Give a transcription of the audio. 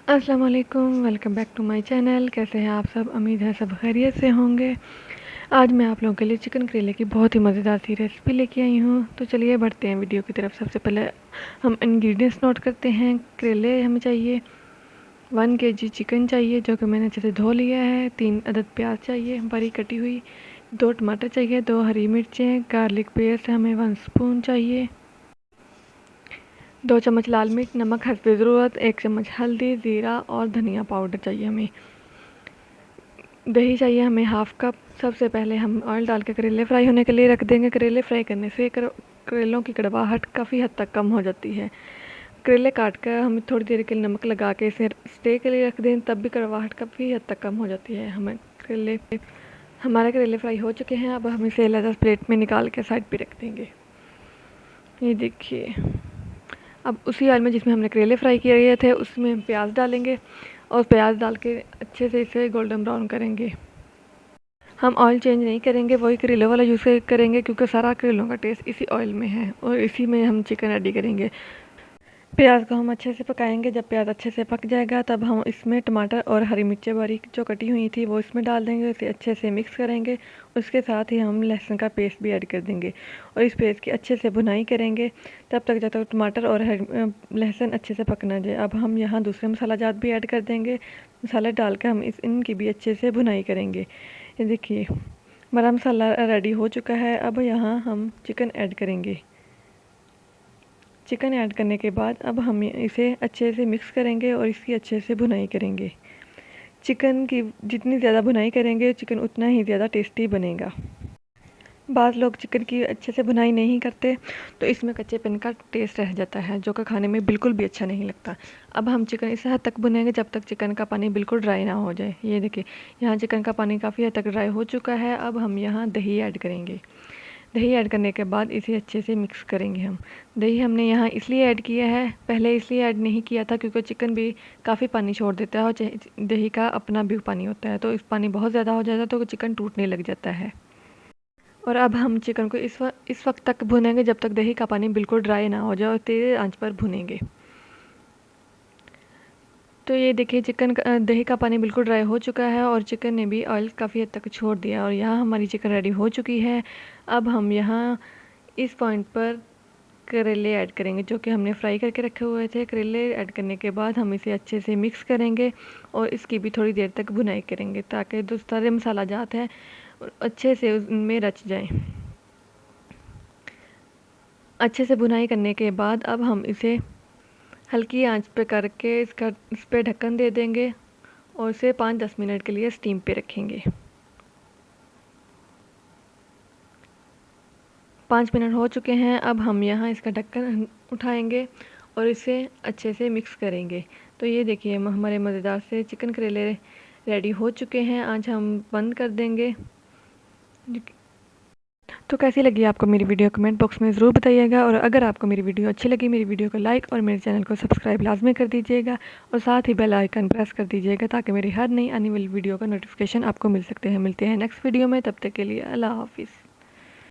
अस्सलाम वालेकुम, welcome back to my channel. कैसे हैं आप सब? उम्मीद है सब खैरियत से होंगे। आज मैं आप लोगों के लिए चिकन करेले की बहुत ही मज़ेदार सी रेसिपी लेके आई हूँ। तो चलिए बढ़ते हैं वीडियो की तरफ। सबसे पहले हम इंग्रेडिएंट्स नोट करते हैं। करेले हमें चाहिए, 1 केजी चिकन चाहिए जो कि मैंने अच्छे से धो लिया है। 3 अदद प्याज चाहिए बारीक कटी हुई, 2 टमाटर चाहिए, 2 हरी मिर्चें, गार्लिक पेस्ट हमें 1 स्पून चाहिए, 2 चम्मच लाल मिर्च, नमक हस्बे ज़रूरत, 1 चम्मच हल्दी, ज़ीरा और धनिया पाउडर चाहिए हमें। दही चाहिए हमें हाफ़ कप। सबसे पहले हम ऑयल डाल के करेले फ्राई होने के लिए रख देंगे। करेले फ्राई करने से करेलों की कड़वाहट काफ़ी हद तक कम हो जाती है। करेले काट कर हम थोड़ी देर के लिए नमक लगा के इसे स्टे के लिए रख दें, तब भी कड़वाहट काफ़ी हद तक कम हो जाती है। हमारे करेले फ्राई हो चुके हैं। अब हम इसे अलग प्लेट में निकाल के साइड पे रख देंगे। ये देखिए, अब उसी ऑयल में जिसमें हमने करेले फ्राई किए थे उसमें हम प्याज डालेंगे और प्याज डाल के अच्छे से इसे गोल्डन ब्राउन करेंगे। हम ऑयल चेंज नहीं करेंगे, वही करेले वाला यूज़ करेंगे क्योंकि सारा करेलों का टेस्ट इसी ऑयल में है और इसी में हम चिकन रेडी करेंगे। प्याज को हम अच्छे से पकाएंगे। जब प्याज अच्छे से पक जाएगा तब हम इसमें टमाटर और हरी मिर्चें बारीक जो कटी हुई थी वो इसमें डाल देंगे। इसे अच्छे से मिक्स करेंगे। उसके साथ ही हम लहसुन का पेस्ट भी ऐड कर देंगे और इस पेस्ट की अच्छे से भुनाई करेंगे तब तक जब तक टमाटर और लहसुन अच्छे से पक ना जाए। अब हम यहाँ दूसरे मसाला जात भी ऐड कर देंगे। मसाले डालकर हम इनकी भी अच्छे से भुनाई करेंगे। ये देखिए, हमारा मसाला रेडी हो चुका है। अब यहाँ हम चिकन ऐड करेंगे। चिकन ऐड करने के बाद अब हम इसे अच्छे से मिक्स करेंगे और इसकी अच्छे से भुनाई करेंगे। चिकन की जितनी ज़्यादा भुनाई करेंगे चिकन उतना ही ज़्यादा टेस्टी बनेगा। बाज़ लोग चिकन की अच्छे से भुनाई नहीं करते तो इसमें कच्चेपन का टेस्ट रह जाता है जो कि खाने में बिल्कुल भी अच्छा नहीं लगता। अब हम चिकन इस हद तक भुनेंगे जब तक चिकन का पानी बिल्कुल ड्राई ना हो जाए। ये देखिए, यहाँ चिकन का पानी काफ़ी हद तक ड्राई हो चुका है। अब हम यहाँ दही ऐड करेंगे। दही ऐड करने के बाद इसे अच्छे से मिक्स करेंगे हम। दही हमने यहाँ इसलिए ऐड किया है, पहले इसलिए ऐड नहीं किया था क्योंकि चिकन भी काफ़ी पानी छोड़ देता है और दही का अपना भी पानी होता है, तो इस पानी बहुत ज़्यादा हो जाता है तो चिकन टूटने लग जाता है। और अब हम चिकन को इस वक्त तक भुनेंगे जब तक दही का पानी बिल्कुल ड्राई ना हो जाए और तेज़ आंच पर भुनेंगे। तो ये देखिए, दही का पानी बिल्कुल ड्राई हो चुका है और चिकन ने भी ऑयल काफ़ी हद तक छोड़ दिया और यहाँ हमारी चिकन रेडी हो चुकी है। अब हम यहाँ इस पॉइंट पर करेले ऐड करेंगे जो कि हमने फ्राई करके रखे हुए थे। करेले ऐड करने के बाद हम इसे अच्छे से मिक्स करेंगे और इसकी भी थोड़ी देर तक भुनाई करेंगे ताकि जो सारे मसाला जात है अच्छे से उनमें रच जाएं। अच्छे से भुनाई करने के बाद अब हम इसे हल्की आंच पे करके इस पर ढक्कन दे देंगे और इसे 5-10 मिनट के लिए स्टीम पे रखेंगे। 5 मिनट हो चुके हैं। अब हम यहाँ इसका ढक्कन उठाएंगे और इसे अच्छे से मिक्स करेंगे। तो ये देखिए, हमारे मज़ेदार से चिकन करेले रेडी हो चुके हैं। आज हम बंद कर देंगे। तो कैसी लगी आपको मेरी वीडियो कमेंट बॉक्स में ज़रूर बताइएगा और अगर आपको मेरी वीडियो अच्छी लगी मेरी वीडियो को लाइक और मेरे चैनल को सब्सक्राइब लाजमी कर दीजिएगा और साथ ही बेल आइकन प्रेस कर दीजिएगा ताकि मेरी हर नई आने वाली वीडियो का नोटिफिकेशन आपको मिल सकते हैं। मिलते हैं नेक्स्ट वीडियो में, तब तक के लिए अल्लाह हाफिज़।